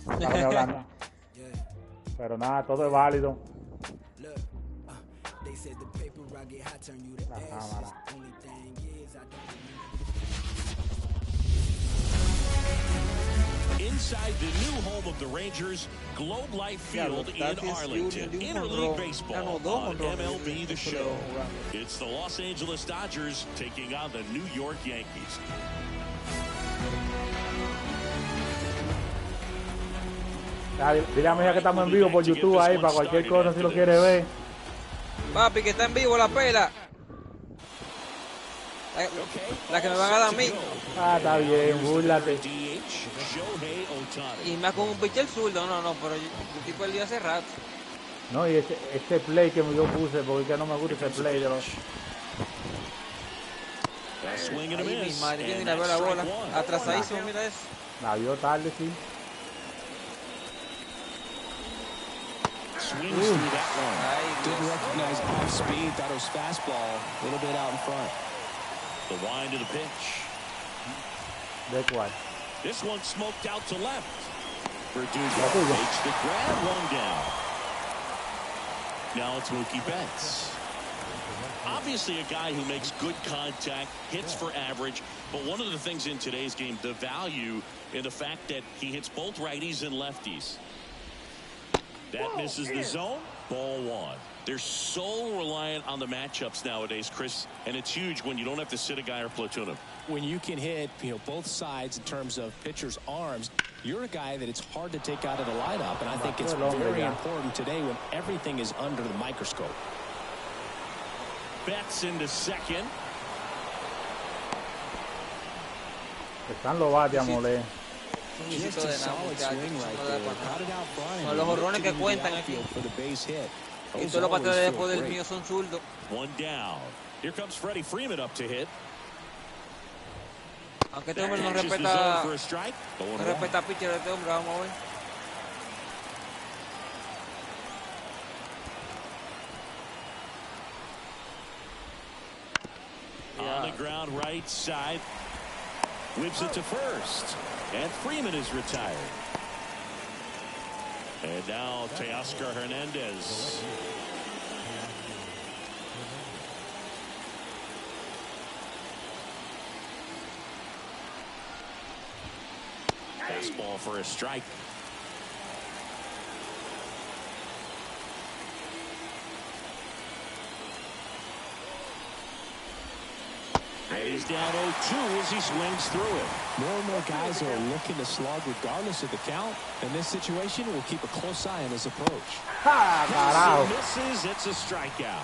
Estábamos hablando. Pero nada, todo es válido. La cámara. Inside the new home of the Rangers, Globe Life Field in Arlington. Interleague Baseball on MLB The Show. It's the Los Angeles Dodgers taking on the New York Yankees. Dile a mi hija que estamos en vivo por YouTube ahí para cualquier cosa si lo quiere ver. Papi, que está en vivo la pela. La que me van a dar a mí. Ah, está bien, búrlate. Y más con un pitcher zurdo, no, pero yo estoy perdido hace rato. No, y ese play que yo puse, porque no me gusta ese play de los... Ahí mi madre viene y la ve la bola. Atrasadísimo, mira eso. La vio tarde, sí. Swings through that one. Didn't recognize off speed. Thought it was fastball. A little bit out in front. The wind of the pitch. ¿De cuál? This one smoked out to left. Verdugo makes the grab, one down. Now it's Mookie Betts. Obviously a guy who makes good contact, hits for average, but one of the things in today's game, the value in the fact that he hits both righties and lefties. That misses the zone. Ball one. They're so reliant on the matchups nowadays, Chris, and it's huge when you don't have to sit a guy or platoon him. When you can hit, both sides in terms of pitchers' arms, you're a guy that it's hard to take out of the lineup, and I think it's very important today when everything is under the microscope. Betts into second. Están los bates a moler. Son los horrones que cuentan aquí. Y todos los bateadores después del mío son zurdos. One down. Here comes Freddie Freeman up to hit. Aunque este hombre no respeta a pitcher de este hombre, vamos a ver. On the ground right side. Whips it to first. And Freeman is retired. And now Teoscar Hernandez. Fastball for a strike. And he's down 0-2 as he swings through it. More and more guys are looking to slug regardless of the count. In this situation, we'll keep a close eye on his approach. Ah, misses, it's a strikeout.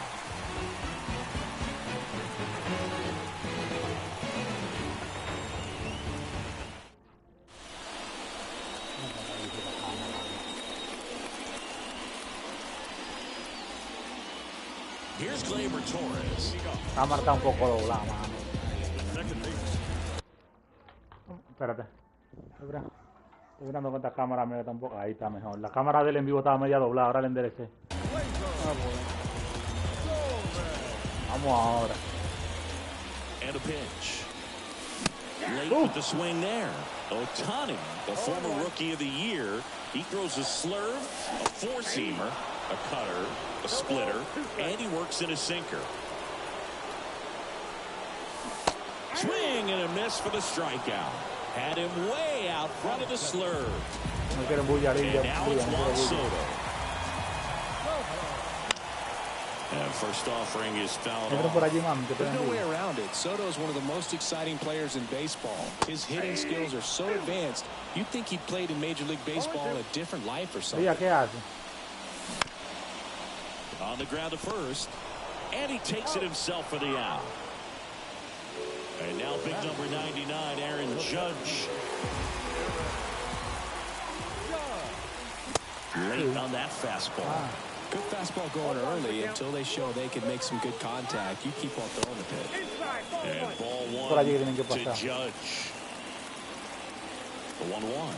Here's Gleyber Torres. Cámara está un poco doblada, mano. Espérate. Estoy mirando con esta cámara, mira, tampoco. Ahí está mejor. La cámara del en vivo estaba media doblada, ahora la enderecé. Vamos ahora. And a pitch. Late with the swing there. Ohtani, the former Rookie of the Year. He throws a slurve, a four-seamer, a cutter, a splitter, and he works in a sinker. Swing and a miss for the strikeout. Had him way out front of the slurve. And now it's Juan Soto. And first offering is fouled off. There's no way around it. Soto is one of the most exciting players in baseball. His hitting skills are so advanced, you'd think he played in Major League Baseball in a different life or something. On the ground to first, and he takes it himself for the out. And now big number 99, Aaron Judge. Late on that fastball. Good fastball going early until they show they can make some good contact. You keep on throwing the pitch. And ball one to Judge. The 1-1.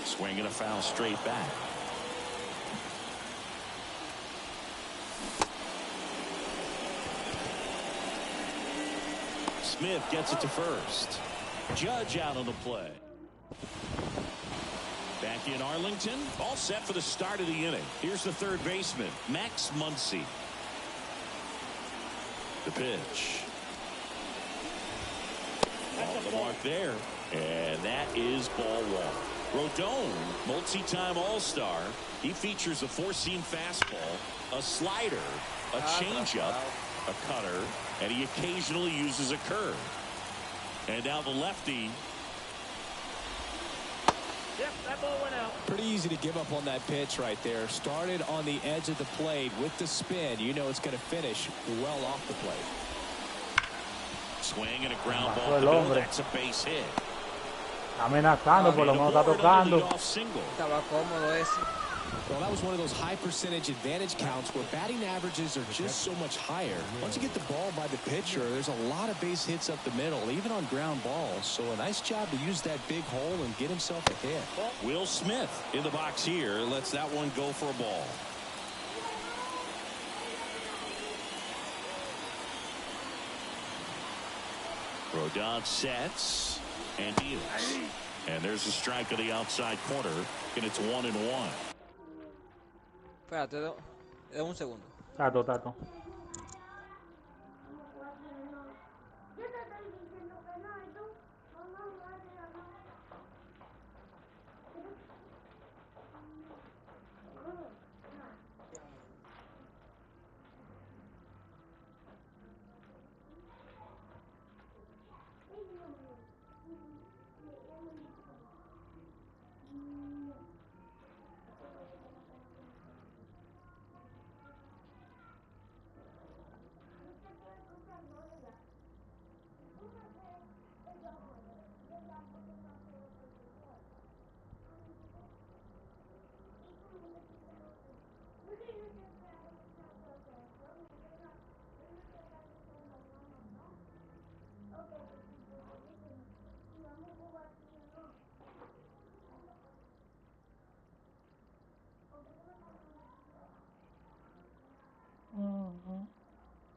Swinging a foul straight back. Smith gets it to first. Judge out on the play. in Arlington, all set for the start of the inning. Here's the third baseman, Max Muncy. The pitch. Off the mark there, and that is ball one. Rodon, multi-time All-Star. He features a four-seam fastball, a slider, a changeup, a cutter, and he occasionally uses a curve. And now the lefty. Yep, that ball went out. Pretty easy to give up on that pitch right there. Started on the edge of the plate with the spin. You know it's going to finish well off the plate. Swing and a ground ball to the middle. That's a base hit. Amenazando, por lo menos está tocando. Estaba cómodo ese. Well, that was one of those high percentage advantage counts where batting averages are just so much higher. Once you get the ball by the pitcher, there's a lot of base hits up the middle, even on ground balls. So a nice job to use that big hole and get himself a hit. Will Smith in the box here lets that one go for a ball. Rodon sets and deals. And there's a strike of the outside corner, and it's 1-1. Espérate, da un segundo. Tato.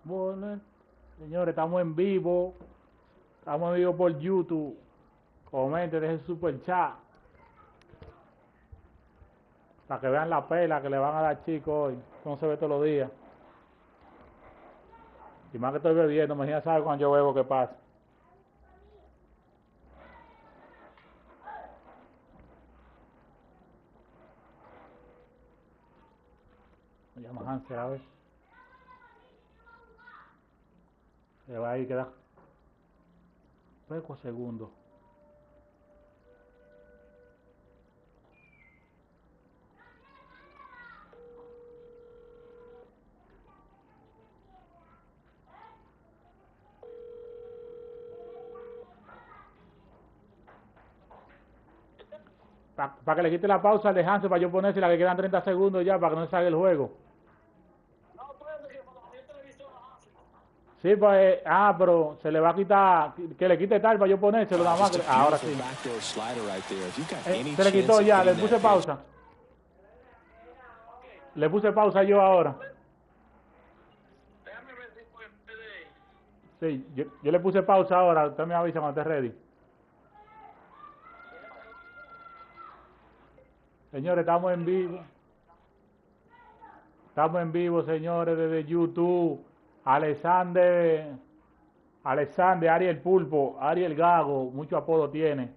Bueno, señores, estamos en vivo. Estamos en vivo por YouTube. Comenten, dejen super chat. Para que vean la pela que le van a dar, chicos, hoy. No se ve todos los días. Y más que estoy bebiendo, me ya sabe cuando yo bebo qué pasa. Me llama Hansel a ver. Se va a ir, queda pocos segundos. Para que le quite la pausa al de Hansel, para yo ponerse la que quedan 30 segundos ya, para que no se salga el juego. Sí, pues, pero se le va a quitar, que le quite tal para yo ponérselo nada más. Ahora sí. Se le quitó ya, le puse pausa. Le puse pausa yo ahora. Sí, yo le puse pausa ahora, usted me avisa cuando esté ready. Señores, estamos en vivo. Estamos en vivo, señores, desde YouTube. Alexander, Ariel Pulpo, Ariel Gago, mucho apodo tiene.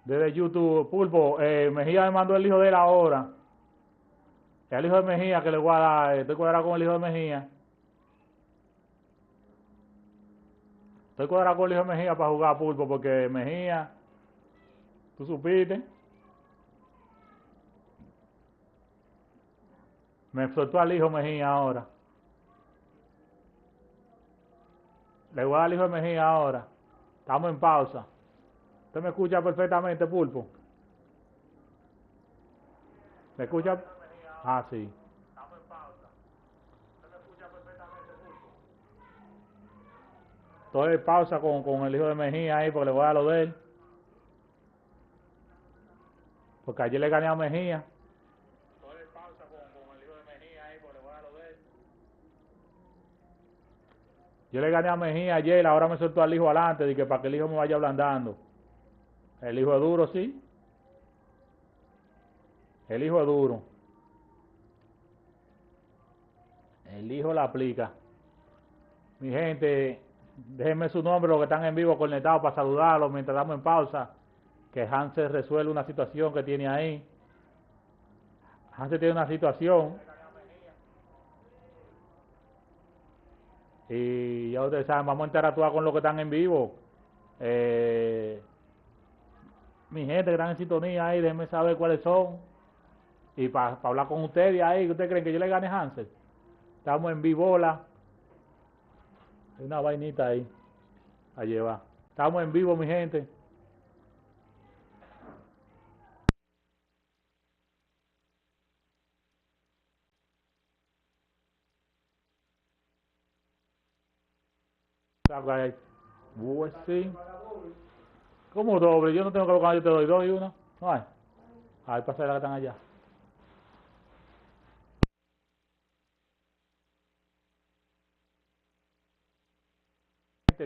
Desde YouTube, Pulpo, Mejía me mandó el hijo de él ahora. El hijo de Mejía que le voy a dar, estoy cuadrado con el hijo de Mejía. Estoy cuadrado con el hijo de Mejía para jugar Pulpo, porque Mejía, tú supiste. Me soltó al hijo Mejía ahora. Le voy a dar al hijo de Mejía ahora. Estamos en pausa. ¿Usted me escucha perfectamente, Pulpo? ¿Me escucha? Ah, sí. Estamos en pausa. ¿Usted me escucha perfectamente, Pulpo? Estoy en pausa con el hijo de Mejía ahí, porque le voy a dar lo de él. Porque ayer le gané a Mejía. Yo le gané a Mejía ayer, ahora me soltó al hijo adelante, de que para que el hijo me vaya ablandando. El hijo es duro, sí. El hijo es duro. El hijo la aplica. Mi gente, déjenme su nombre, los que están en vivo conectados para saludarlos mientras estamos en pausa. Que Hansel resuelve una situación que tiene ahí. Hansel tiene una situación. Y ya ustedes saben, vamos a interactuar con los que están en vivo. Mi gente que están en sintonía ahí, déjenme saber cuáles son. Y para hablar con ustedes ahí, ¿ustedes creen que yo le gane a Hansel? Estamos en vivola. Hay una vainita ahí. A llevar. Estamos en vivo, mi gente. Pues sí. ¿Cómo doble? Yo no tengo que colocar, yo te doy 2 y 1. No hay. Ay, pasa la que están allá.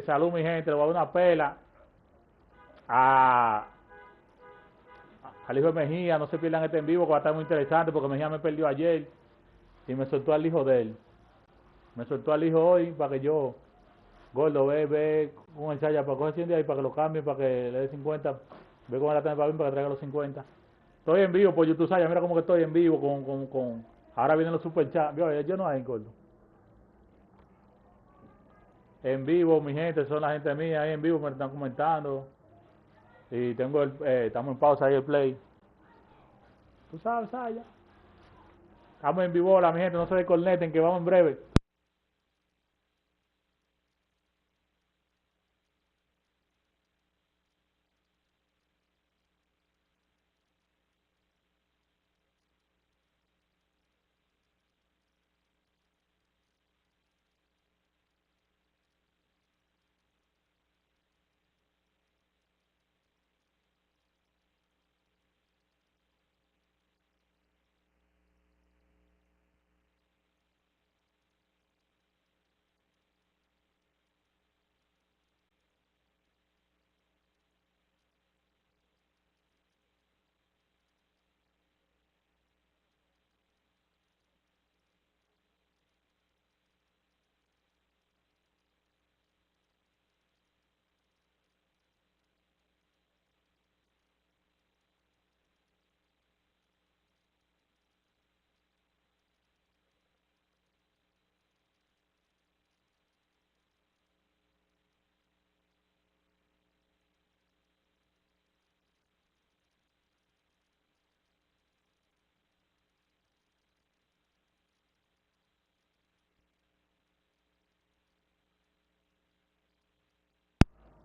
Salud, mi gente. Le voy a dar una pela al hijo de Mejía. No se pierdan este en vivo, que va a estar muy interesante, porque Mejía me perdió ayer y me soltó al hijo de él. Me soltó al hijo hoy para que yo, gordo, ve con el Saya para coger 100 de ahí, para que lo cambie, para que le dé 50. Ve con el ATM para que traiga los 50. Estoy en vivo por YouTube, Saya. Mira cómo que estoy en vivo con ahora vienen los superchats. Yo no hay, gordo. En vivo, mi gente, son la gente mía ahí en vivo, me están comentando. Y tengo estamos en pausa ahí el play. Tú sabes, Saya. Estamos en vivo, mi gente, no se desconecten, que vamos en breve.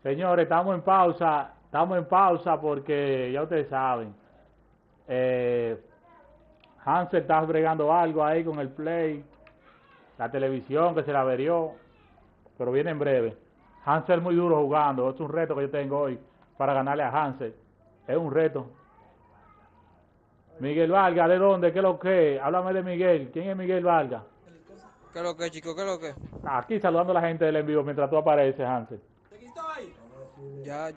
Señores, estamos en pausa porque ya ustedes saben, Hansel está bregando algo ahí con el play, la televisión que se la averió, pero viene en breve. Hansel muy duro jugando, es un reto que yo tengo hoy para ganarle a Hansel, es un reto. Miguel Valga, ¿de dónde? ¿Qué es lo que? Háblame de Miguel, ¿quién es Miguel Valga? ¿Qué es lo que, chico? ¿Qué es lo que? Aquí saludando a la gente del en vivo mientras tú apareces, Hansel. Ya,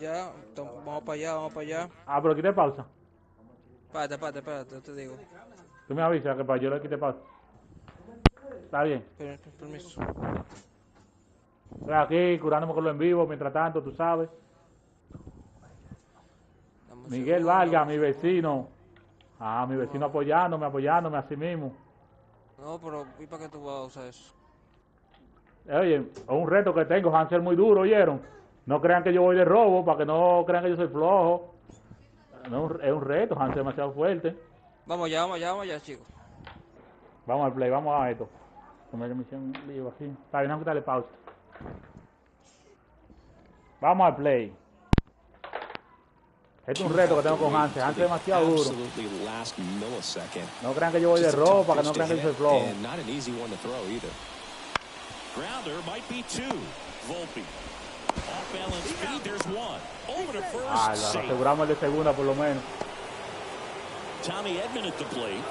vamos para allá, vamos para allá. Pero quité pausa. Espérate, yo te digo. Tú me avisas que para yo le quite pausa. Está bien. Permiso. Estoy aquí curándome con lo en vivo, mientras tanto, tú sabes. Miguel Vargas, mi vecino. Mi vecino apoyándome así mismo. No, pero ¿y para qué tú vas a usar eso? Oye, es un reto que tengo, Hansel muy duro, ¿oyeron? No crean que yo voy de robo, para que no crean que yo soy flojo. No, es un reto, Hansel es demasiado fuerte. Vamos ya, chicos. Vamos al play, vamos a esto. Como que me hicieron un lío aquí. Está bien, vamos a quitarle pausa. Vamos al play. Este es un reto que tengo con Hansel. Hansel es demasiado duro. No crean que yo voy de robo, para que no crean que yo soy flojo. Grounder might be 2. Volpe. Off balance feed, there's 1. Over to first. Lo aseguramos el de segunda por lo menos. Tommy Edman at the plate.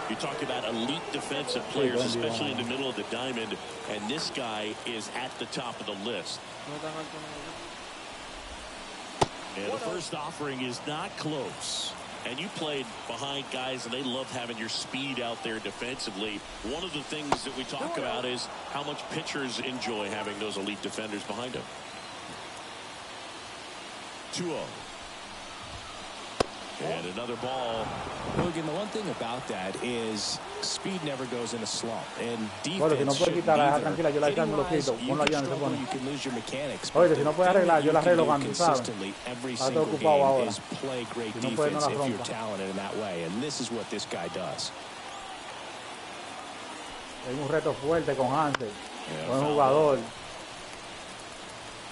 You talk about elite defensive players, especially in the middle of the diamond, and this guy is at the top of the list. And the first offering is not close. And you played behind guys, and they love having your speed out there defensively. One of the things that we talk about is how much pitchers enjoy having those elite defenders behind them. 2-0. And another ball. Logan, the one thing about that is speed never goes in a slump. And Bueno, si no defense puede shouldn't quitarla, deja either. tranquila, yo la Hitting me lo wise, quito. you Ponlo can allá, no se struggle, pone. you can lose your mechanics. Oye, But si no the puede thing arreglar, that yo la you can arreglo do cuando, ¿sabes? consistently every Está single ocupado game ahora. is play great Si no puede, no defense la if you're rompa. talented in that way. And this is what this guy does. Hay un reto fuerte con Hansel. Buen jugador.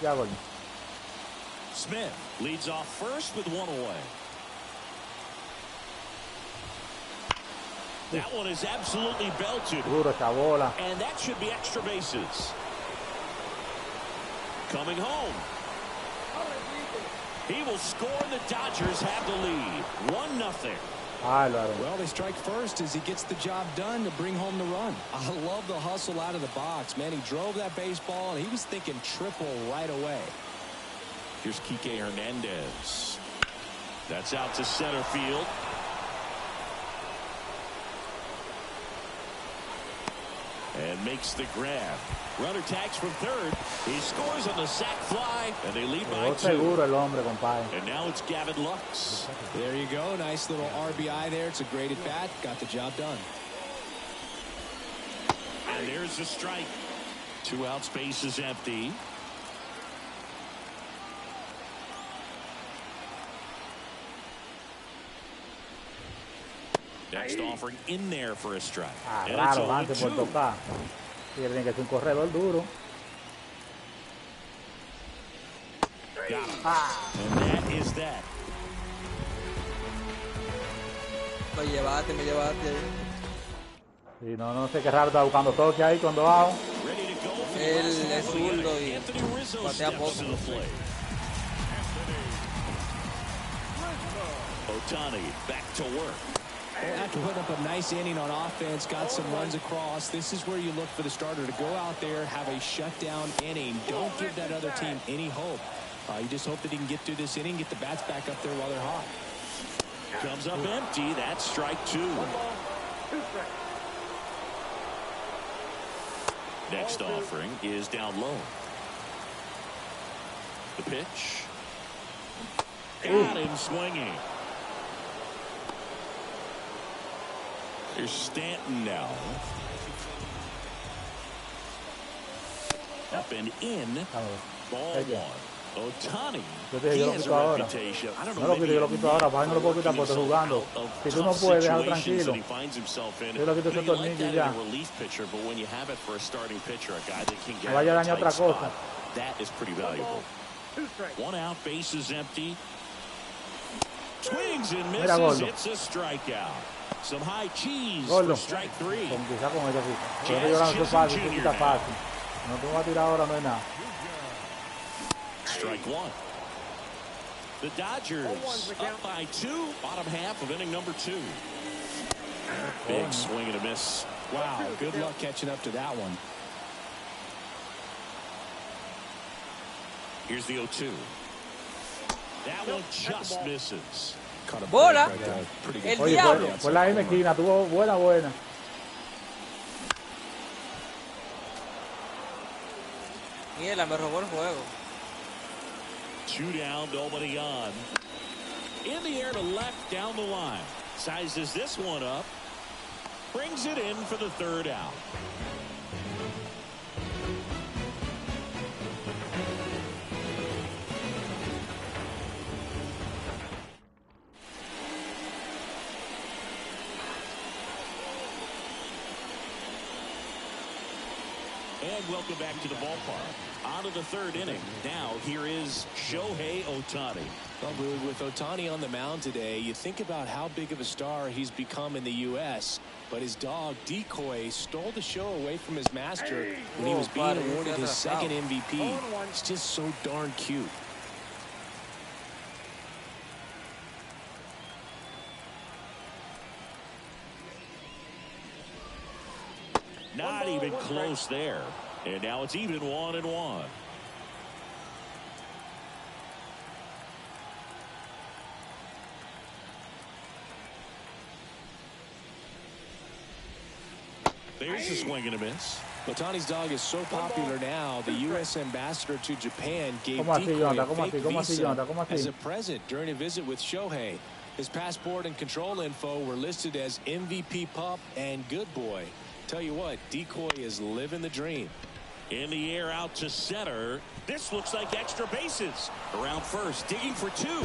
Ya, gol. Smith leads off first with one away. That one is absolutely belted. Duro esa bola. And that should be extra bases. Coming home. He will score, and the Dodgers have the lead. 1-0. Well, they strike first as he gets the job done to bring home the run. I love the hustle out of the box, man. He drove that baseball, and he was thinking triple right away. Here's Kike Hernandez. That's out to center field. And makes the grab. Runner tags from third. He scores on the sac fly, and they lead by 2. And now it's Gavin Lux. There you go. Nice little RBI there. It's a great at bat. Got the job done. And there's the strike. 2 outs, base is empty. Next offering in there for a strike. Raro, Hansel por tocar. Tiene que ser un corredor duro. And that is that. Me llevaste. Sí, no sé qué raro está buscando toque ahí cuando bajo. Él es zurdo y patea poco. Ohtani back to work. Well, after putting up a nice inning on offense, got some runs across, this is where you look for the starter to go out there, have a shutdown inning. Don't give that other team any hope. You just hope that he can get through this inning, get the bats back up there while they're hot. Comes up empty. That's strike 2. Next offering is down low. The pitch. Got him swinging. Here's Stanton now. Up and in. Ball 1. Ohtani. He has a reputation. I don't know. Yo lo quito ahora, para no lo puedo quitar porque estoy jugando. Si tú no puedes, déjalo tranquilo. Yo lo quito ese tornillo y ya. No vaya a dañar otra cosa. That is pretty valuable. 1 out, base is empty. Swings and misses. It's a strikeout. Some high cheese for strike 3. Quizá con eso sí. Pero yo no soy fácil, se quita fácil. No te voy a tirar ahora, no es nada. Strike 1. The Dodgers up by 2. Bottom half of inning number 2. Big swing and a miss. Wow, good luck catching up to that one. Here's the 0-2. That one just misses. Bola. El Oye, diablo. fue la misma esquina, tuvo buena. Mierda, me robó el juego. 2 down, nobody on. In the air to left, down the line. Sizes this one up. Brings it in for the 3rd out. And welcome back to the ballpark. On to the 3rd inning. Now here is Shohei Ohtani. Well, Louis, with Ohtani on the mound today, you think about how big of a star he's become in the U.S., but his dog, Decoy, stole the show away from his master when he was being awarded his 2nd MVP. It's just so darn cute. Not even close there. And now it's even 1-1. There's a swing and a miss. Otani's dog is so popular now, the U.S. ambassador to Japan gave ¿Cómo así, Decoy Jonathan? a ¿Cómo así? fake ¿Cómo así, visa Jonathan? ¿Cómo as así? a present during a visit with Shohei. His passport and control info were listed as MVP pup and good boy. Tell you what, Decoy is living the dream. In the air out to center. This looks like extra bases. Around first, digging for two.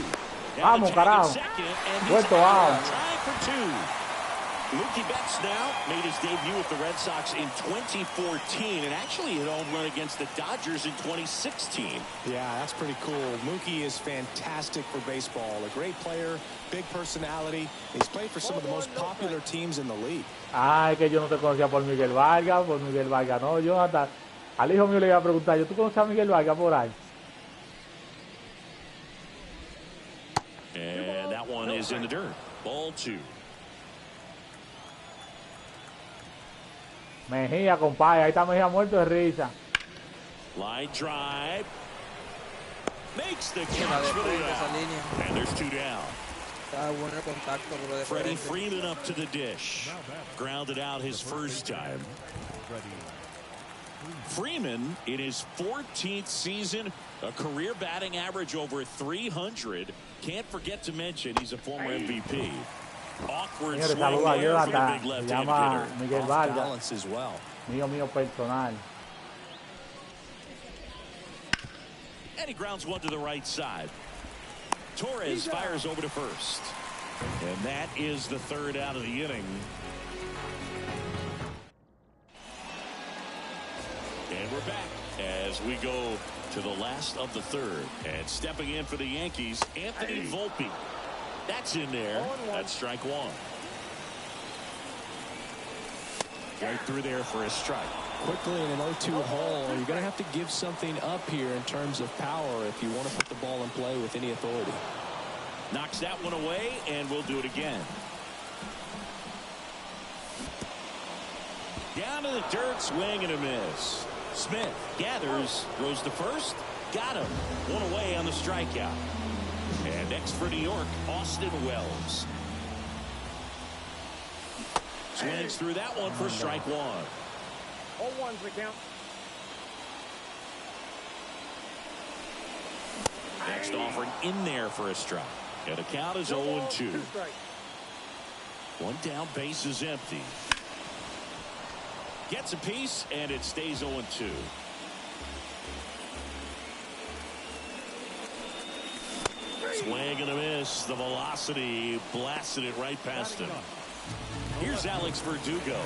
Vamos, carajo. Second, and Vuelto out. trying for two. Mookie Betts now made his debut with the Red Sox in 2014 and actually hit a home run against the Dodgers in 2016. Yeah, that's pretty cool. Mookie is fantastic for baseball. A great player, big personality. He's played for some of the most popular teams in the league. Ay, que yo no te conocía por Miguel Vargas, no, yo hasta al hijo mío le iba a preguntar, ¿tú conoces a Miguel Vargas por ahí? And that one is in the dirt. Ball two. Mejía, compadre, ahí está Mejía muerto de risa. Line drive. Makes the catch for the out. And there's two down. Freddie Freeman up to the dish. Grounded out his first time. Freeman in his 14th season, a career batting average over 300. Can't forget to mention he's a former MVP. Awkward swing there for the big left-handed hitter. Miguel Vargas, balance as well. mío personal. And he grounds one to the right side. Torres fires over to first. And that is the third out of the inning. And we're back as we go to the last of the third. And stepping in for the Yankees, Anthony Volpe. That's in there. That's strike one. Right through there for a strike. Quickly in an 0-2 hole, you're going to have to give something up here in terms of power if you want to put the ball in play with any authority. Knocks that one away, and we'll do it again. Down to the dirt, swing and a miss. Smith gathers, throws to first, got him. One away on the strikeout. And next for New York, Austin Wells. Swings through that one for strike one. 0-1's the count. Next offering in there for a strike. And the count is 0-2. One down, base is empty. Gets a piece, and it stays 0-2. Swing and a miss. The velocity blasted it right past him. Here's Alex Verdugo.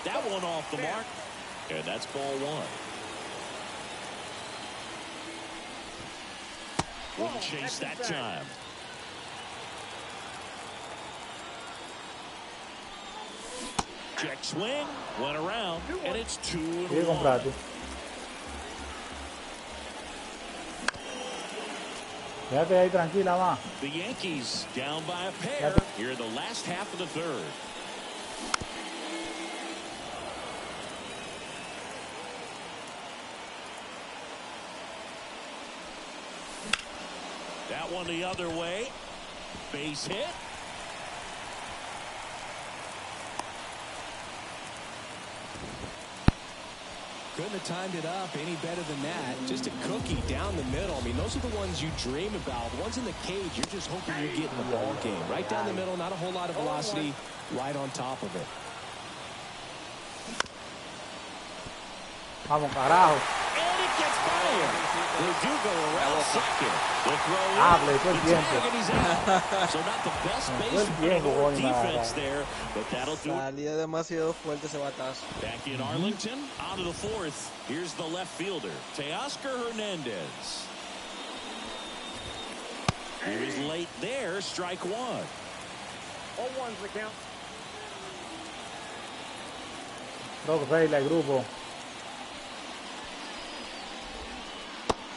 That one off the mark, and that's ball one. Wouldn't chase that time. Check swing, went around, and it's 2-1. Quédate ahí tranquila, ma. The Yankees down by a pair here in the last half of the third. That one the other way. Base hit. Couldn't have timed it up any better than that. Just a cookie down the middle. I mean, those are the ones you dream about. The ones in the cage, you're just hoping you get in the ball game. Right down the middle, not a whole lot of velocity, right on top of it. Vamos, carajo. And it gets by him. Verdugo around second. The throw Hable, in. todo el He tiempo. took it, he's out. So not the best base running or defense there, but that'll do it. Salía demasiado fuerte ese batazo. Back in Arlington, out of the fourth. Here's the left fielder, Teoscar Hernandez. He was late there, strike one. 0-1's the count. Creo que Freire, el grupo.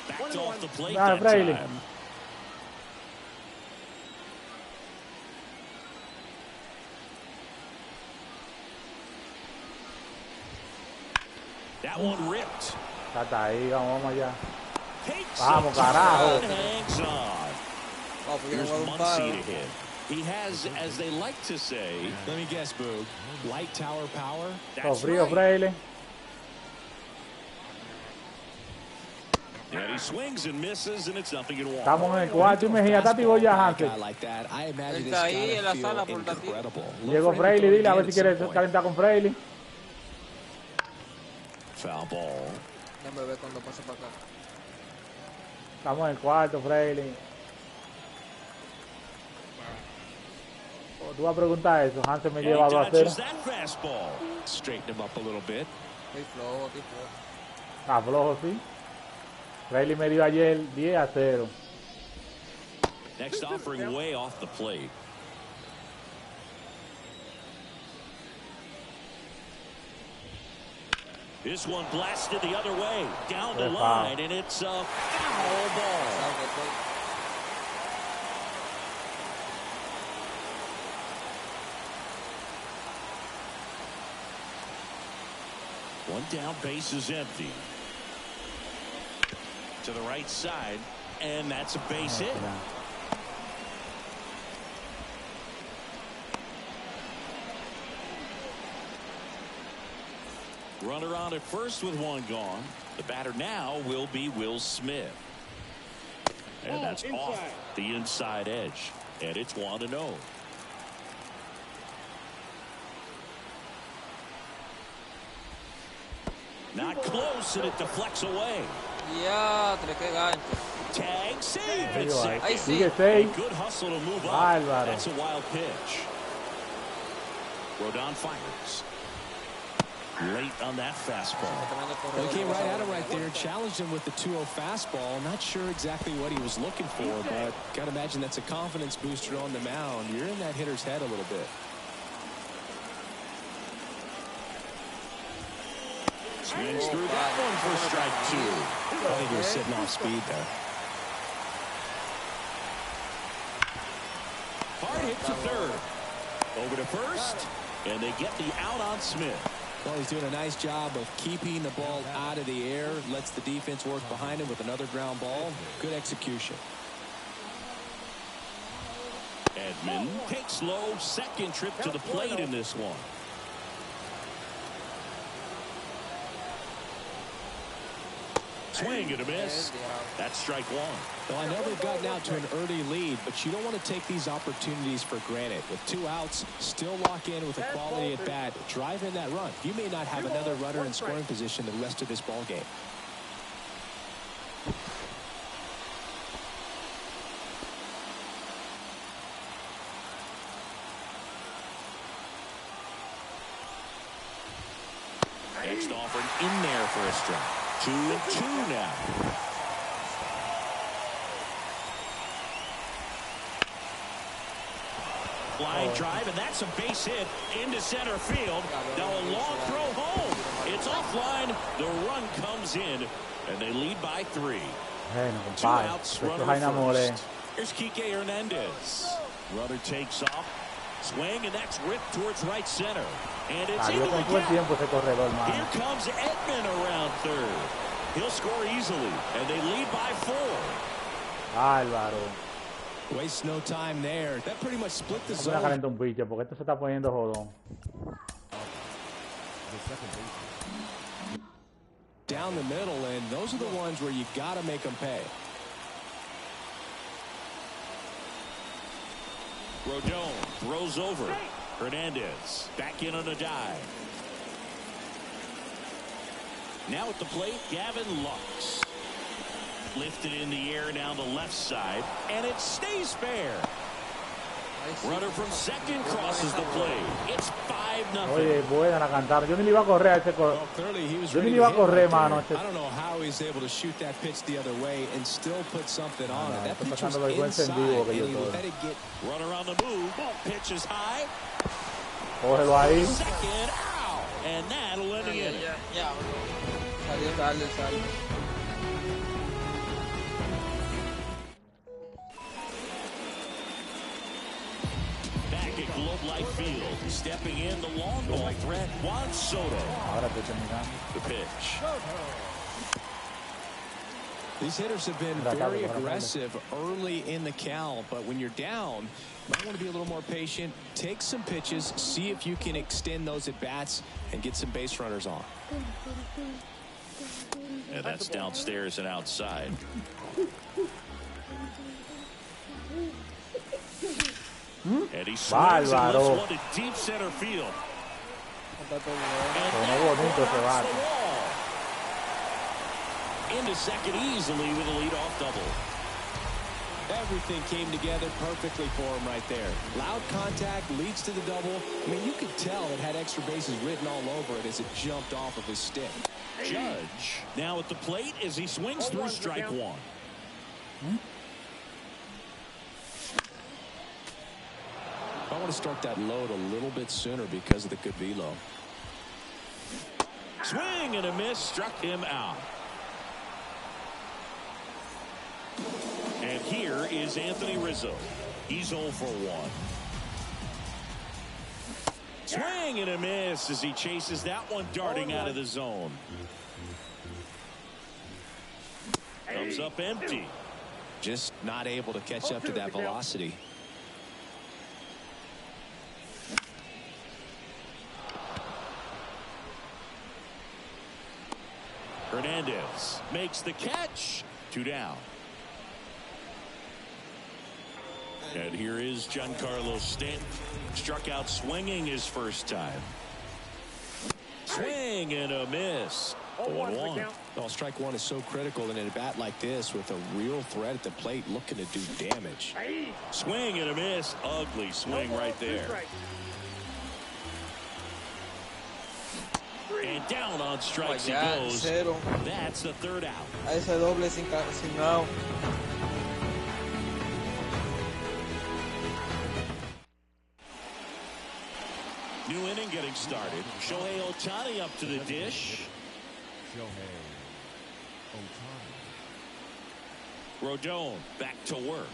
Backed off the plate Dale, that Freire. time. That one ripped. Ya está ahí, vamos allá. Takes Vamos, it carajo. and hangs on. Oh, porque no Here's va a un Muncy palo. to hit. He has, as they like to say, let me guess, Boog, light tower power. That's frío, Fraile. And he swings and misses, and it's nothing in one. Estamos en el cuarto y Mejía está tivo ya, Hansel. Está ahí en la sala por la tía. Llegó Fraile, dile a ver si quiere calentar con Fraile. Foul ball. Déjame ver cuando pase para acá. Estamos en el cuarto, Fraile. Tú vas a preguntar eso, Hansel me lleva a 2-0. Straighten him up a little bit. Estoy flojo, estoy flojo. Está flojo, sí. Fraile me dio ayer 10-0. Next offering way off the plate. This one blasted the other way, down the line, and it's a foul ball. One down, base is empty. To the right side, and that's a base hit. Runner on at first with one gone. The batter now will be Will Smith. And that's off the inside edge. And it's 1-0. Not close, and it deflects away. Ya, qué gancho. Tag, save, and safe. Ahí sí. Good hustle to move up. Bárbaro. That's a wild pitch. Rodon fires. Late on that fastball. Well, he came right at him right there, challenged him with the 2-0 fastball. Not sure exactly what he was looking for, but got to imagine that's a confidence booster on the mound. You're in that hitter's head a little bit. Swings through that one for strike two. I think he was sitting off speed there. Hard hit to third. Over to first, and they get the out on Smith. Well, he's doing a nice job of keeping the ball out of the air, lets the defense work behind him with another ground ball. Good execution. Edman takes low, second trip to the plate in this one. Swing and a miss. That's strike one. Well, I know they've gotten out to an early lead, but you don't want to take these opportunities for granted. With 2 outs, still lock in with a quality at bat. Drive in that run. You may not have another runner in scoring position the rest of this ball game. Next offering in there for a strike. 2-2 now. Line drive, and that's a base hit into center field. Now a long throw home. It's offline. The run comes in, and they lead by 3. 2 outs, runner first. Here's Kike Hernandez. Runner takes off. Swing, and that's ripped towards right center. And it's into the gap. Here comes Edman around third. He'll score easily, and they lead by 4. Álvaro. Waste no time there. That pretty much split the zone. Un pitcher porque esto se está poniendo jodón. Down the middle, and those are the ones where you got to make them pay. Rodon throws over. Hernandez back in on a dive. Now at the plate, Gavin Lux. Lifted in the air down the left side, and it stays fair. Runner from second crosses the plate. It's 5-0. Oye, buena la cantar. Yo ni le iba a correr a ese Well, clearly he was Yo ni ready le iba a to hit correr, right mano. there. I don't know how he's able to shoot that pitch the other way and still put something on it. That pitch was pasando vergüenza en vivo inside, que yo and he estoy. let it get. Runner on the move. Ball pitch is high. Cógelo ahí. Second out. And that'll end the inning. Ya. Salió. Back at Globe Life Field, stepping in the long ball threat, Juan Soto. Ahora estoy terminando. The pitch. These hitters have been very aggressive early in the count, but when you're down, you might want to be a little more patient. Take some pitches, see if you can extend those at bats and get some base runners on. And that's downstairs and outside. And he swings and lifts one to deep center field. Into second easily with a leadoff double. Everything came together perfectly for him right there. Loud contact leads to the double. I mean, you could tell it had extra bases written all over it as it jumped off of his stick. Judge now at the plate as he swings through strike one. I want to start that load a little bit sooner because of the good velo. Swing and a miss, struck him out. And here is Anthony Rizzo. He's 0 for 1. Swing and a miss as he chases that one darting out of the zone. Comes up empty. Just not able to catch up to that velocity. Hernandez makes the catch. 2 down. And here is Giancarlo Stanton. Struck out swinging his first time. Swing and a miss. 1-1. Well, strike one is so critical in a bat like this with a real threat at the plate looking to do damage. Swing and a miss. Ugly swing right there. And down on strikes he goes. Cero. That's the third out. A ese doble sin out. New inning getting started. Shohei Ohtani up to the dish. Rodon back to work.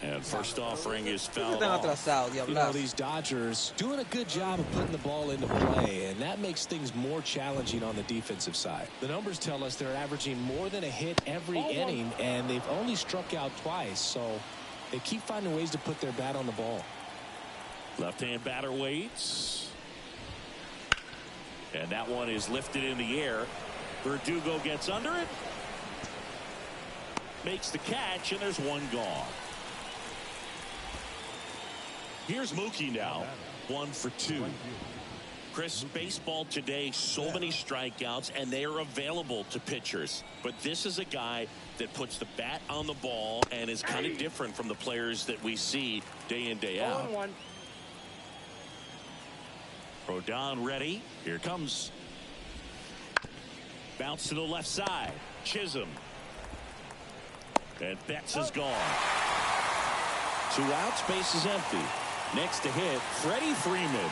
And first offering is fouled off. You know, these Dodgers doing a good job of putting the ball into play, and that makes things more challenging on the defensive side. The numbers tell us they're averaging more than a hit every inning, and they've only struck out twice, so they keep finding ways to put their bat on the ball. Left-hand batter waits. And that one is lifted in the air. Verdugo gets under it. Makes the catch, and there's one gone. Here's Mookie now. 1 for 2. Chris, baseball today, so many strikeouts, and they are available to pitchers. But this is a guy that puts the bat on the ball and is kind of different from the players that we see day in, day out. Rodon ready. Here comes. Bounce to the left side. Chisholm. And Betts is gone. 2 outs, base is empty. Next to hit, Freddie Freeman.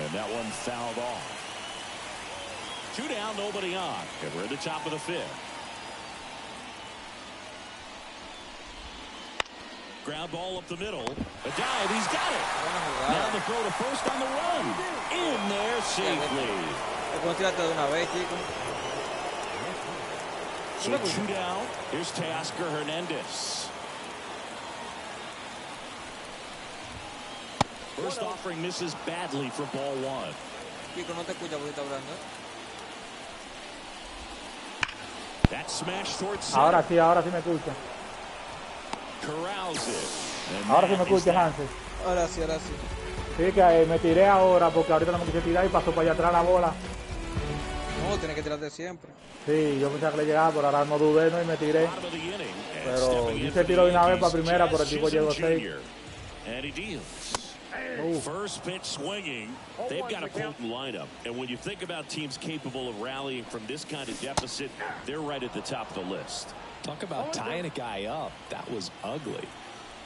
And that one fouled off. 2 down, nobody on. And we're at the top of the 5th. Ground ball up the middle. A dive, he's got it. Now the throw to first on the run. In there safely. So 2 down. Here's Teoscar Hernandez. First offering misses badly for ball 1. That smash towards center. Ahora sí me escucha. Corrals it. Ahora sí me escucha, Hansen. Ahora sí. Sí, que me tiré ahora porque ahorita no me quise tirar y pasó para allá atrás la bola. No, tiene que tirarte siempre. Sí, yo pensaba que le llegaba, pero ahora no dudé, ¿no? Y me tiré. Pero hice tiro de una vez para primera, pero el tipo llegó 6. First pitch swinging. They've got a potent lineup. And when you think about teams capable of rallying from this kind of deficit, they're right at the top of the list. Talk about tying a guy up. That was ugly.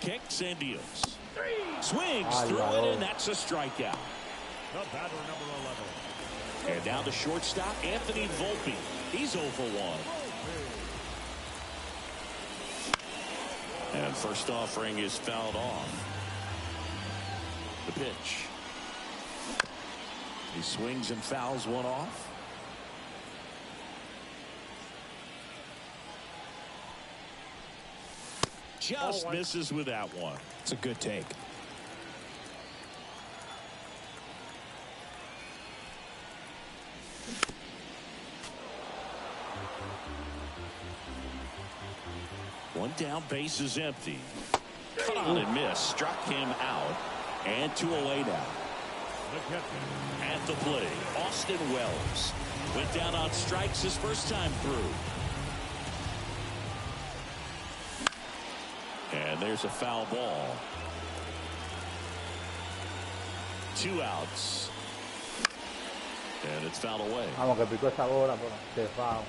Kicks and deals. Swings through it, and that's a strikeout. The batter, number 11. And now the shortstop, Anthony Volpe. He's 0 for 1. And first offering is fouled off. The pitch. He swings and fouls one off. Just misses with that one. It's a good take. One down, base is empty. Cut on and miss. Struck him out. And 2 away now. At the plate, Austin Wells. Went down on strikes his first time through. And there's a foul ball. 2 outs. And it's fouled away. Vamos, que picó esa bola, pero se foul.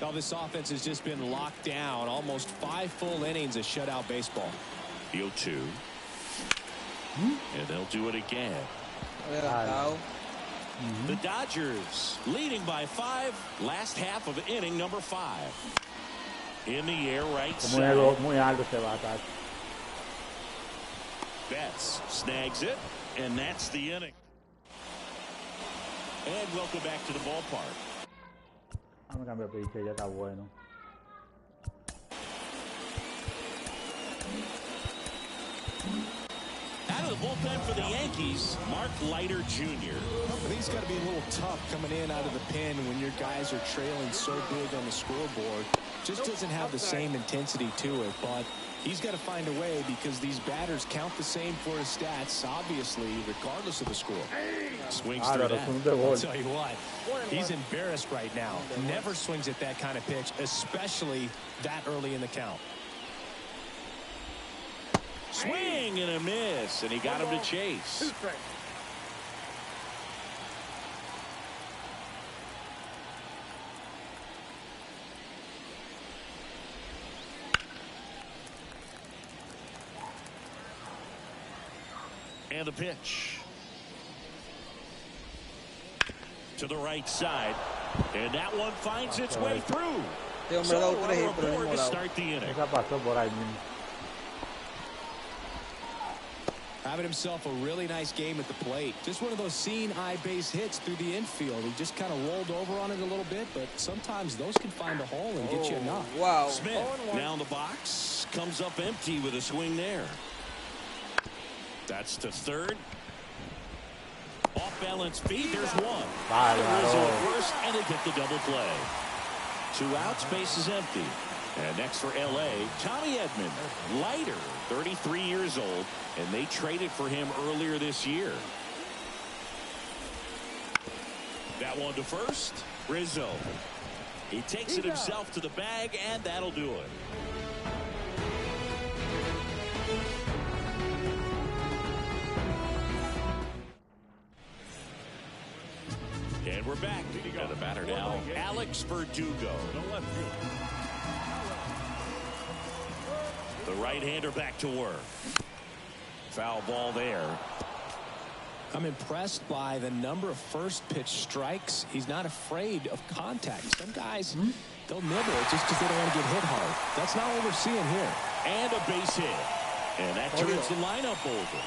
Now this offense has just been locked down. Almost 5 full innings of shutout baseball. 0-2. And they'll do it again. The Dodgers leading by 5. Last half of inning number 5. In the air, right side. Muy alto se va, Tacho. Betts snags it, and that's the inning. And welcome back to the ballpark. Vamos a cambiar de pitcher, ya está bueno. Out of the bullpen for the Yankees, Mark Leiter Jr. I think it's got to be a little tough coming in out of the pen when your guys are trailing so big on the scoreboard. Just doesn't have the same intensity to it, but he's got to find a way because these batters count the same for his stats, obviously, regardless of the score. Swings through that. I'll tell you what, he's embarrassed right now. Never swings at that kind of pitch, especially that early in the count. Swing and a miss, and he got him to chase. And the pitch. To the right side. And that one finds its way through. So runner aboard to start the inning. Esa pasó por ahí mismo. Having himself a really nice game at the plate. Just one of those seeing eye base hits through the infield. He just kind of rolled over on it a little bit, but sometimes those can find a hole and get you enough. Wow. Smith down the box. Comes up empty with a swing there. That's to third. Off balance feet. There's one. Rizzo at first, and they get the double play. 2 outs, base is empty. And next for L.A., Tommy Edman, Leiter, 33 years old, and they traded for him earlier this year. That one to first, Rizzo. He takes it himself to the bag, and that'll do it. And we're back. And the batter now, Alex Verdugo. The right-hander back to work. Foul ball there. I'm impressed by the number of first pitch strikes. He's not afraid of contact. Some guys, they'll nibble just because they don't want to get hit hard. That's not what we're seeing here. And a base hit. And that turns the lineup over.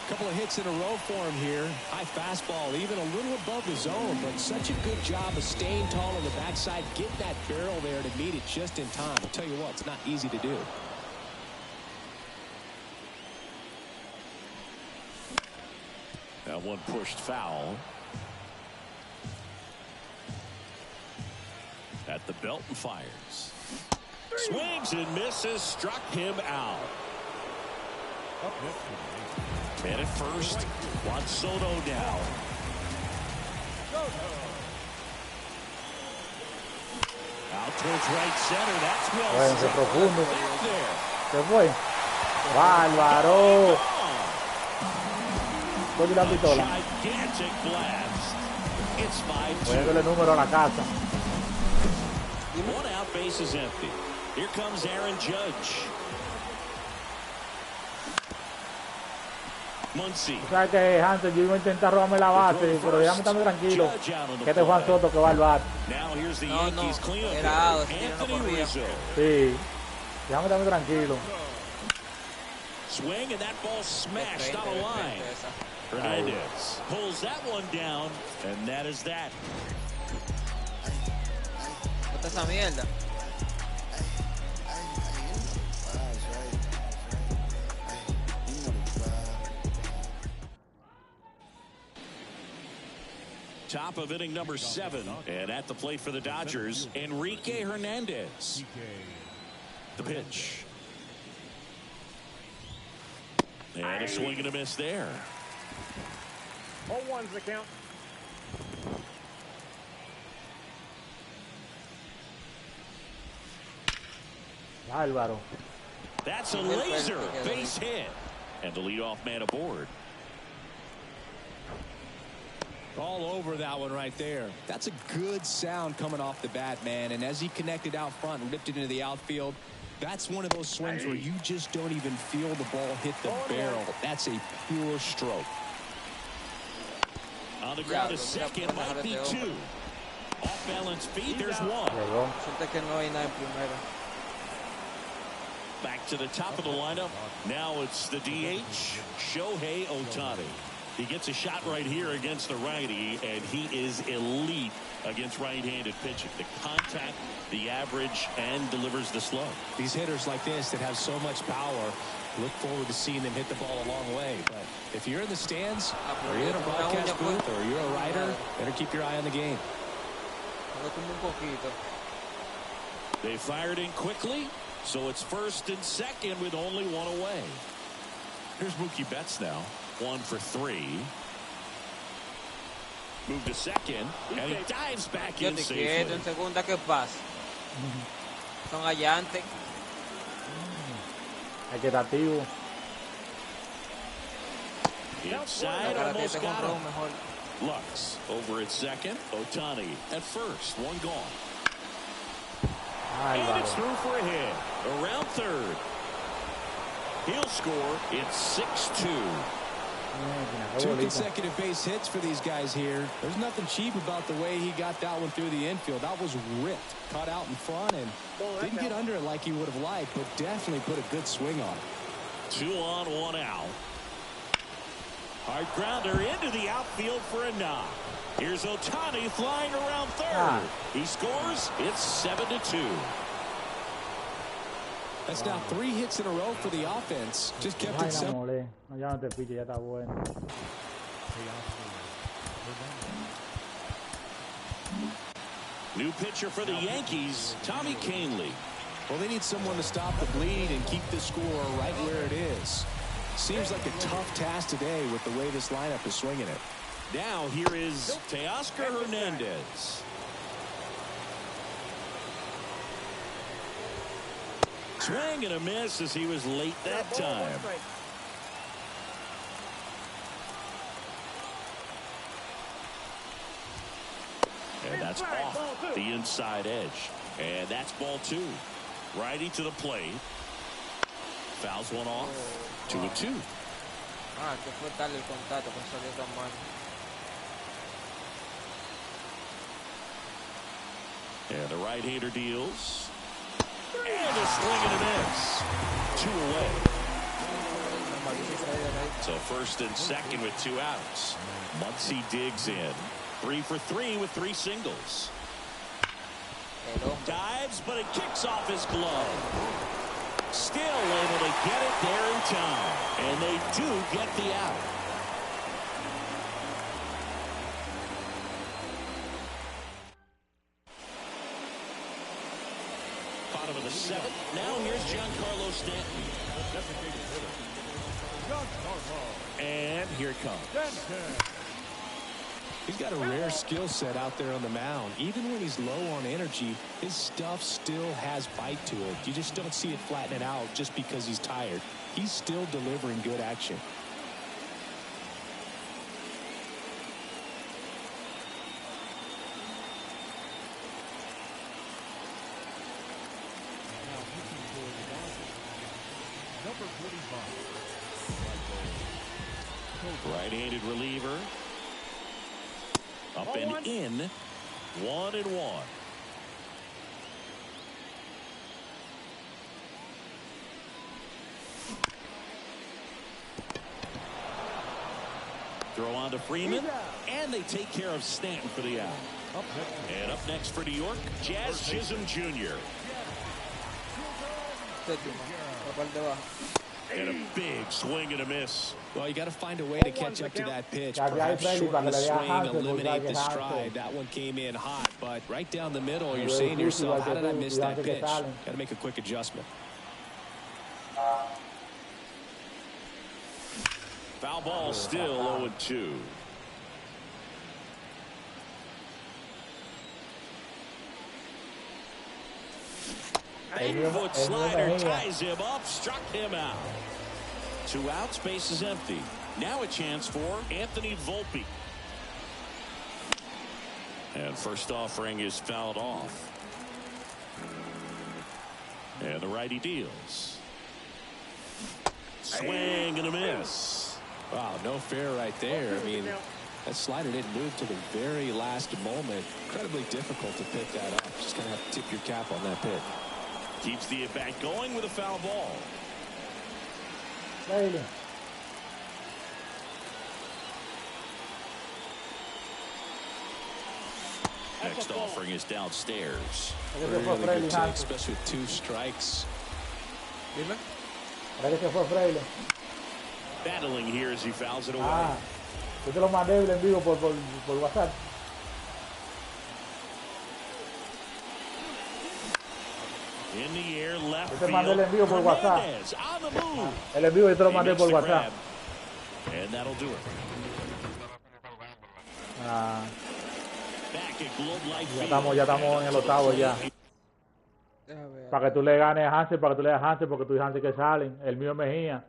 A couple of hits in a row for him here. High fastball, even a little above the zone, but such a good job of staying tall on the backside, getting that barrel there to meet it just in time. I'll tell you what, it's not easy to do. That one pushed foul. At the belt and fires. Swings and misses, struck him out. And at first, Juan Soto down. Out towards right center. That's well Se profundo. there. Se fue. Bárbaro. Coge la pistola. Gigantic blast. It's 5-2. Voy a darle el número a la casa. 1 out, base is empty. Here comes Aaron Judge. Muncy. O sea que Hansen, yo iba a intentar robarme la base, pero déjame estar tranquilo. Que este es Juan Soto que va al bar. Now here's the Yankees cleanup. Era out, si no Anthony corría. Rizzo. Sí. Déjame estar tranquilo. Swing, and that ball smashed on a line. Hernandez pulls that one down, and that is that. Bota esa mierda. Top of inning number 7, and at the plate for the Dodgers, Enrique Hernandez. The pitch. And a swing and a miss there. 0-1's the count. Álvaro. That's a laser base hit. And the leadoff man aboard. All over that one right there. That's a good sound coming off the bat, man. And as he connected out front and ripped it into the outfield, that's one of those swings where you just don't even feel the ball hit the barrel. That's a pure stroke. On the ground, a second, might be 2. Off balance feet, there's 1. Siente que no hay nada en primera. Back to the top of the lineup. Now it's the DH, Shohei Ohtani. He gets a shot right here against the righty, and he is elite against right-handed pitching. The contact, the average, and delivers the slug. These hitters like this that have so much power, look forward to seeing them hit the ball a long way. But if you're in the stands, or you're in a broadcast booth, or you're a writer, better keep your eye on the game. They fired in quickly, so it's first and second with only 1 away. Here's Mookie Betts now. 1 for 3. Move to second, and he dives back in safely. En segunda, ¿qué pasa? Son allantes. Equitativo. Inside, almost got him. Lux over at second. Ohtani at first. 1 gone. And it's through for a hit. Around third. He'll score. It's 6-2. 2 consecutive base hits for these guys here. There's nothing cheap about the way he got that one through the infield. That was ripped, caught out in front, and didn't get under it like he would have liked, but definitely put a good swing on it. 2 on, 1 out. Hard grounder into the outfield for a knock. Here's Ohtani flying around third. He scores. It's 7-2. That's now 3 hits in a row for the offense. Just kept it simple. New pitcher for the Yankees, Tommy Kahnle. Well, they need someone to stop the bleed and keep the score right where it is. Seems like a tough task today with the way this lineup is swinging it. Now here is Teoscar Hernandez. Swing and a miss as he was late that time. And that's off the inside edge. And that's ball 2. Righty to the plate. Fouls one off. 2-2. Que fue darle el contacto que salió tan mal. And the right-hander deals. And a swing and a miss. 2 away. So first and second with 2 outs. Muncy digs in. 3 for 3 with 3 singles. Dives, but it kicks off his glove. Still able to get it there in time. And they do get the out. Bottom of the 7th. Now here's Giancarlo Stanton. And here it comes. He's got a rare skill set out there on the mound. Even when he's low on energy, his stuff still has bite to it. You just don't see it flattening out just because he's tired. He's still delivering good action. Right-handed reliever. Up and in. 1-1. Throw on to Freeman, and they take care of Stanton for the out. And up next for New York, Jazz Chisholm Jr. And a big swing and a miss. Well, you got to find a way to catch up to that pitch. Perhaps shorten the swing, eliminate the stride. That one came in hot, but right down the middle, you're saying to yourself, how did I miss that pitch? Got to make a quick adjustment. Foul ball still 0-2. Eight-foot slider ties him up, struck him out. 2 outs, base is empty. Now a chance for Anthony Volpe. And first offering is fouled off. And the righty deals. Swing and a miss. Wow, no fair right there. I mean, that slider didn't move to the very last moment. Incredibly difficult to pick that up. Just going to have to tip your cap on that pitch. Keeps the at-bat going with a foul ball. Next offering is downstairs. Really good take, especially with 2 strikes. Battling here as he fouls it away. Yo te lo mandé en vivo por WhatsApp. In the air, left Yo te mandé el envío por WhatsApp. Hernandez on the move. El envío yo te lo He mandé makes por the WhatsApp. grab. And that'll do it. Back at Globe Life Field. Ya estamos en el octavo ya. Para que tú le ganes a Hansen, para que tú le das a Hansen, porque tú y Hansen que salen. El mío Mejía.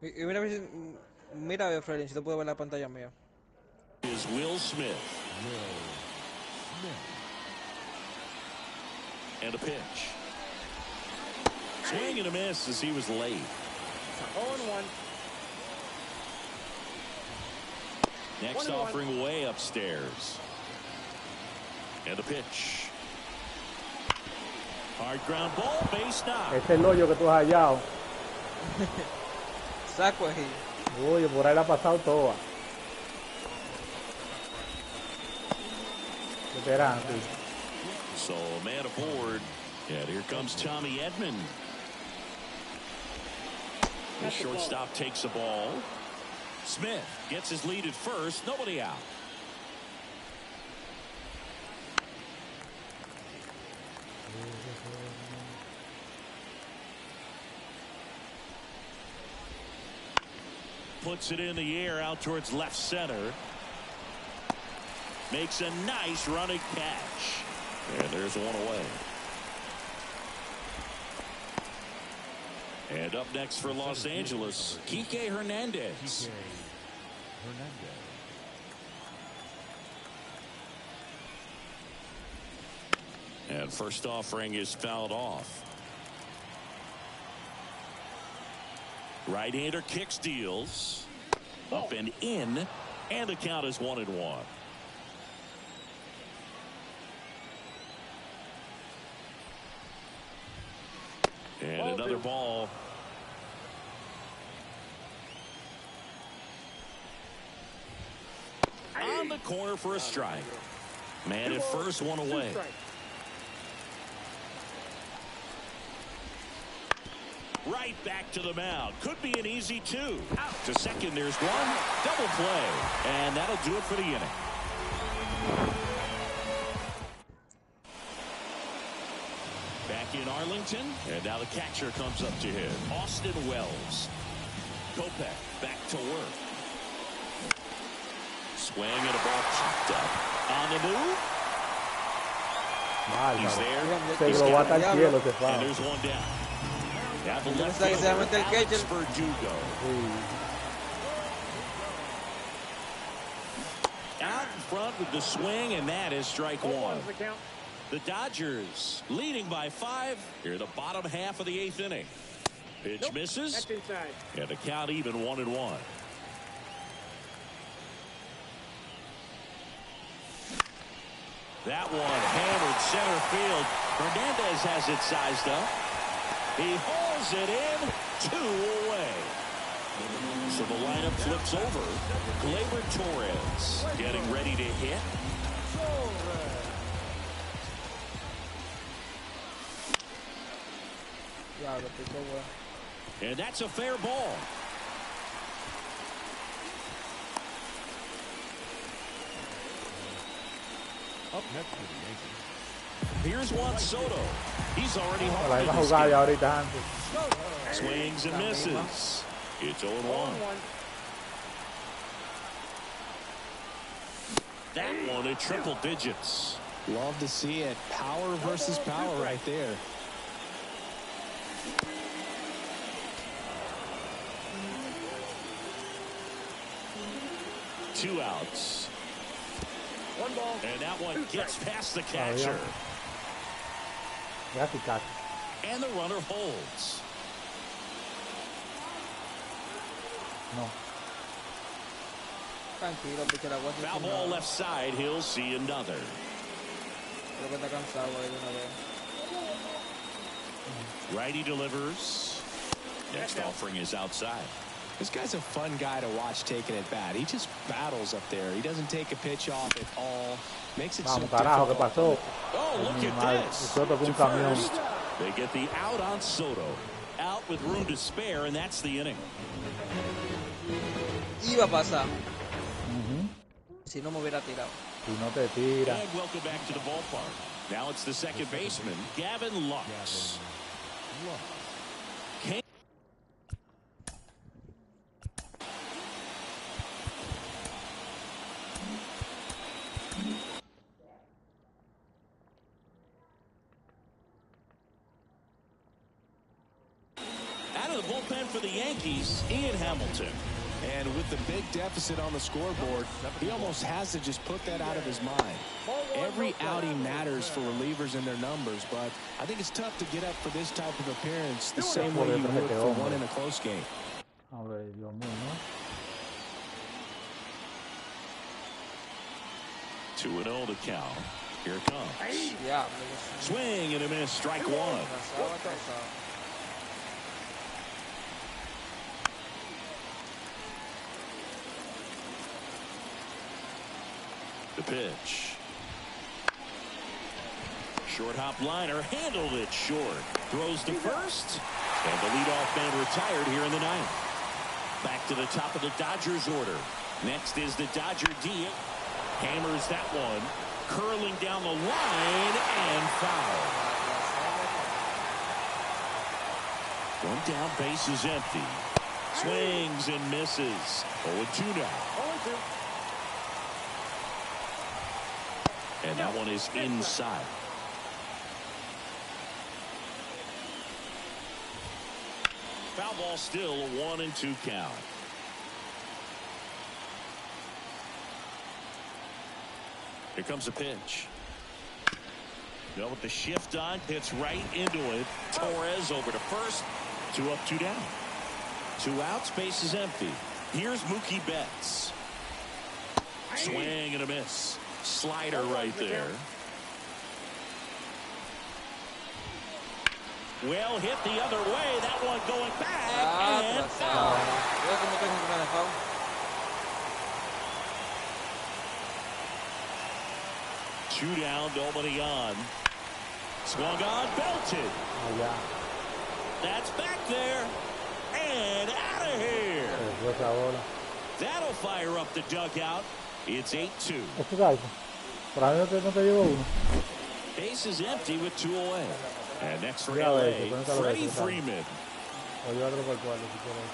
Y mira, Freddy, si te puedo ver la pantalla mía. Is Will Smith. And a pitch. Swing and a miss as he was late. 0-1. Next offering way upstairs. And a pitch. Hard ground ball, base knock. Ese es el hoyo que tú has hallado. Saco ahí. Uy, por ahí la ha pasado toda. Veterano, sí. So a man aboard. And here comes Tommy Edman. The shortstop takes the ball. Smith gets his lead at first. Nobody out. Puts it in the air out towards left center. Makes a nice running catch. And there's one away. And up next for Los Angeles, Kike Hernandez. And first offering is fouled off. Right-hander kicks, deals. Up and in. And the count is 1-1. And another ball. On the corner for a strike. Man at first, one away. Right back to the mound. Could be an easy 2. To second, there's one. Double play. And that'll do it for the inning. Back in Arlington. And now the catcher comes up to him. Austin Wells. Kopech back to work. Swing and a ball popped up. On the move. He's there. And there's one down. Down the left field for Dugo. Out in front with the swing, and that is strike 1. The Dodgers leading by 5 here in the bottom half of the 8th inning. Pitch misses. And the count even 1-1. That one hammered center field. Hernandez has it sized up. He hauls it in, 2 away. So the lineup flips over. Gleyber Torres getting ready to hit. And that's a fair ball. Up next for the Yankees. Here's Juan Soto. He's already La home. iba a jugar ya ahorita antes. Swings and misses. It's 0-1. That one at triple digits. Love to see it. Power versus power right there. Two outs. 1 ball. And that one gets past the catcher. Casi, casi. And the runner holds. No. Tranquilo, pitcher, aguanta. Foul ball left side. He'll see another. Creo que está cansado ahí de una vez. Righty delivers. Next offering is outside. This guy's a fun guy to watch taking at bat. He just battles up there. He doesn't take a pitch off at all. Makes it Vamos, so carajo, ¿qué difficult. pasó? Oh, look at this. Soto con un To camión. first. They get the out on Soto. Out with room to spare, and that's the inning. Iba a pasar. Si no me hubiera tirado. Si no te tira. And welcome back to the ballpark. Now it's the second baseman, Gavin Lux. Out of the bullpen for the Yankees, Ian Hamilton. And with the big deficit on the scoreboard, he almost has to just put that out of his mind. Every outing matters for relievers and their numbers, but I think it's tough to get up for this type of appearance the same way you would for one in a close game. A ver, Dios mío, ¿no? 2-0 to count. Here it comes. Ya, Swing and a miss, strike one. atrasado. The pitch. Short hop liner, handled it short. Throws to first. And the leadoff man retired here in the ninth. Back to the top of the Dodgers order. Next is the Dodger D. Hammers that one. Curling down the line and foul. One down, base is empty. Swings and misses. 0-2 now. 0-2. And that one is inside. Foul ball still a 1-2 count. Here comes a pitch. Go with the shift on, hits right into it. Torres over to first. 2 up, 2 down. 2 outs, base is empty. Here's Mookie Betts. Swing and a miss. Slider right there. Well hit the other way. That one going back and foul. Veo como que es un gran foul. Two down, nobody on. Swung on, belted. Allá. That's back there and out of here. Se fue esa bola. That'll fire up the dugout. It's 8-2. ¿Qué es eso? Para mí no te llevo uno. Base is empty with 2 away. And next for Ya LA, ves, conéctalo Freddie eso, Freeman. O llévatelo por el cuarto si quieres.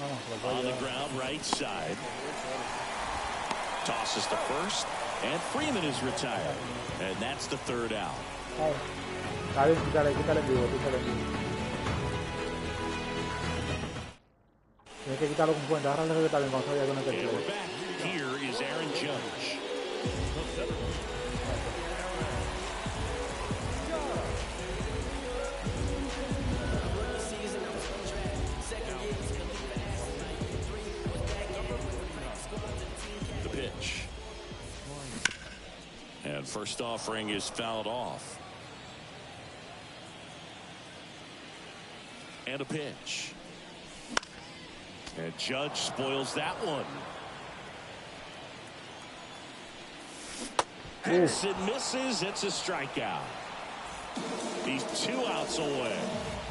Vamos, lo puedo On the llevar. ground, right side. Tosses to first, and Freeman is retired. And that's the 3rd out. Está bien, quítale en vivo, quítale en vivo. Tienes que quitarlo con cuenta, agárrale que está bien cuando salga con el And tercero. we're back. Here is Aaron Judge. The pitch. First offering is fouled off. And a pitch. And Judge spoils that one. Henson misses. It's a strikeout. He's 2 outs away.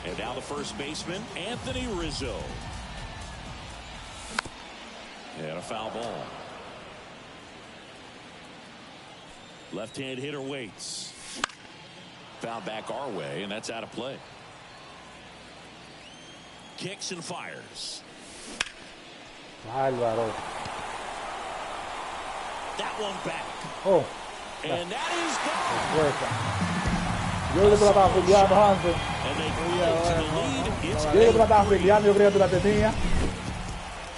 And now the first baseman, Anthony Rizzo. And a foul ball. Left-hand hitter waits. Foul back our way, and that's out of play. Kicks and fires. Álvaro. That one back. Oh. And that is gone. Yo creo que tú la estabas filiando antes. And they go to the lead. It's Yo creo que tú la estabas filiando, yo creo que tú la tenías.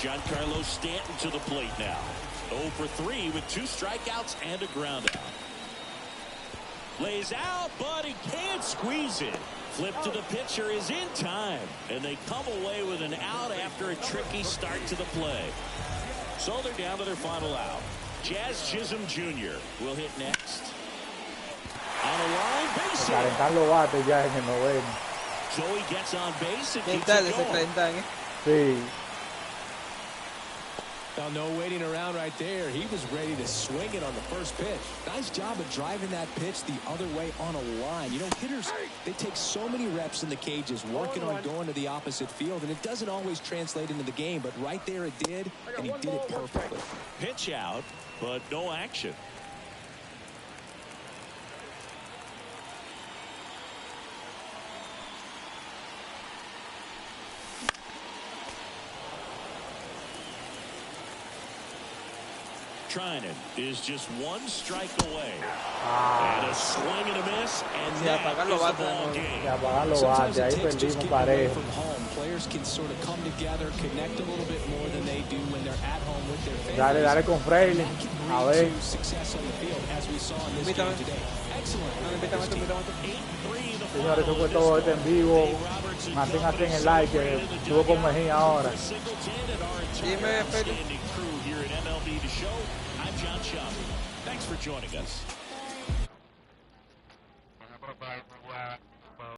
Giancarlo Stanton to the plate now. 0 for 3 with 2 strikeouts and a groundout. Lays out, but he can't squeeze it. Flip to the pitcher is in time. And they come away with an out after a tricky start to the play. So they're down to their final out. Jazz Chisholm Jr. will hit next. On the line, base hit. Calentar los bates ya en el noveno. Joey gets on base and ¿Qué keeps tal it ese going. 30? Sí. Now, no waiting around right there. He was ready to swing it on the first pitch. Nice job of driving that pitch the other way on a line. You know, hitters, they take so many reps in the cages working on going to the opposite field, and it doesn't always translate into the game, but right there it did, and he did it perfectly. Pitch out, but no action. Trinan is just 1 strike away. And a swing and a miss, and Sí, that apagar is los the bates, ball ¿no? game. Se apagan los Sometimes bates, it ahí takes just perdimos getting away parejo. from home. Players can sort of come together, connect a little bit more than they do when they're at home with their families. Dale con Freire. That can A lead ver. to success on the field, as we saw in this game today. Excellent. Señores, eso fue todo este en vivo. Manténgase en el like, que estuvo con Mejía ahora. Dime, Feli. Outstanding crew here at MLB The Show. I'm John Schaub. Thanks for joining us.